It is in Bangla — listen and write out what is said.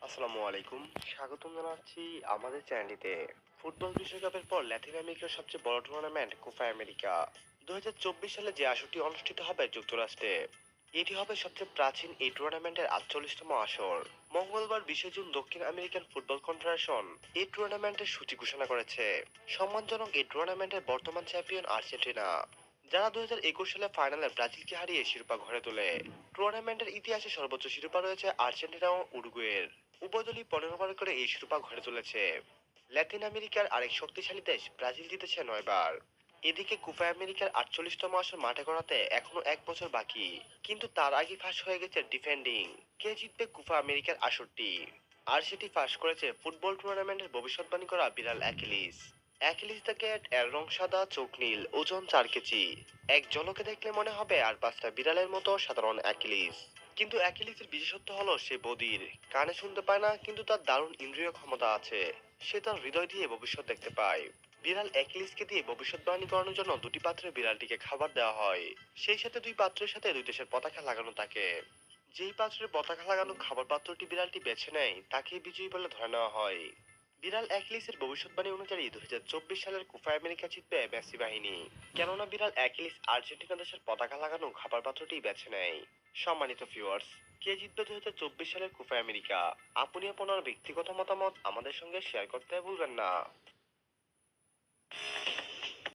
আসসালামু আলাইকুম। স্বাগতম জানাচ্ছি আমাদের চ্যানেলটিতে। ফুটবল বিশ্বকাপের পর লাতিন আমেরিকার সবচেয়ে বড় টুর্নামেন্ট কোপা আমেরিকা 2024 সালে যে আসরটি অনুষ্ঠিত হবে যুক্তরাষ্ট্রে। এটি হবে সবচেয়ে প্রাচীন এই টুর্নামেন্টের 48তম আসর। মঙ্গলবার 20 জুন দক্ষিণ আমেরিকান ফুটবল কনফেডারেশন এই টুর্নামেন্টের সূচি ঘোষণা করেছে। সম্মানজনক এই টুর্নামেন্টের বর্তমান চ্যাম্পিয়ন আর্জেন্টিনা, যারা 2021 সালে ফাইনালে ব্রাজিলকে হারিয়ে শিরোপা ঘরে তোলে। টুর্নামেন্টের ইতিহাসে সর্বোচ্চ শিরোপা রয়েছে আর্জেন্টিনা ও উরুগুয়ের। উভয় দলই 15বার করে এই শিরোপা ঘরে তুলেছে। ল্যাতিন আমেরিকার আরেক শক্তিশালী দেশ ব্রাজিল জিতেছে 9বার। এদিকে কোপা আমেরিকার 48তম আসর মাঠে গড়াতে এখনো 1 বছর বাকি, কিন্তু তার আগে ফাঁস হয়ে গেছে ডিফেন্ডিং কে জিতবে কোপা আমেরিকার আসরটি। আর সেটি ফাঁস করেছে ফুটবল টুর্নামেন্টের ভবিষ্যৎবাণী করা বিড়াল অ্যাকিলিস। অ্যাকিলিস দ্য ক্যাট, এর রং সাদা, চোখ নীল, ওজন 4 কেজি। এক ঝলকে দেখলে মনে হবে আর 5টা বিড়ালের মতো সাধারণ অ্যাকিলিস। কিন্তু অ্যাকিলিসের বিশেষত্ব হলো সে বধির। কানে শুনতে পায় না, কিন্তু তার দারুণ ইন্দ্রিয় ক্ষমতা আছে। সে তার হৃদয় দিয়ে ভবিষ্যৎ দেখতে পায়। বিড়াল অ্যাকিলিসকে দিয়ে ভবিষ্যৎবাণী করানোর জন্য দুটি পাত্রে বিড়ালটিকে খাবার দেওয়া হয়। সেই সাথে দুই পাত্রের সাথে দুই দেশের পতাকা লাগানো থাকে। যেই পাত্রের পতাকা লাগানো খাবার পাত্রটি বিড়ালটি বেছে নেয় তাকেই বিজয়ী বলে ধরে নেওয়া হয়। বিড়াল অ্যাকিলিসের ভবিষ্যৎবাণী অনুযায়ী 2024 সালের কোপা আমেরিকা জিতবে মেসি বাহিনী। কেননা বিড়াল অ্যাকিলিস আর্জেন্টিনা দেশের পতাকা লাগানো খাবার পাত্রটি বেছে নেয়। সম্মানিত ভিউয়ার্স, কে জিতবে 2024 সালের কোপা আমেরিকা? আপনি আপনার ব্যক্তিগত মতামত আমাদের সঙ্গে শেয়ার করতে ভুলবেন না।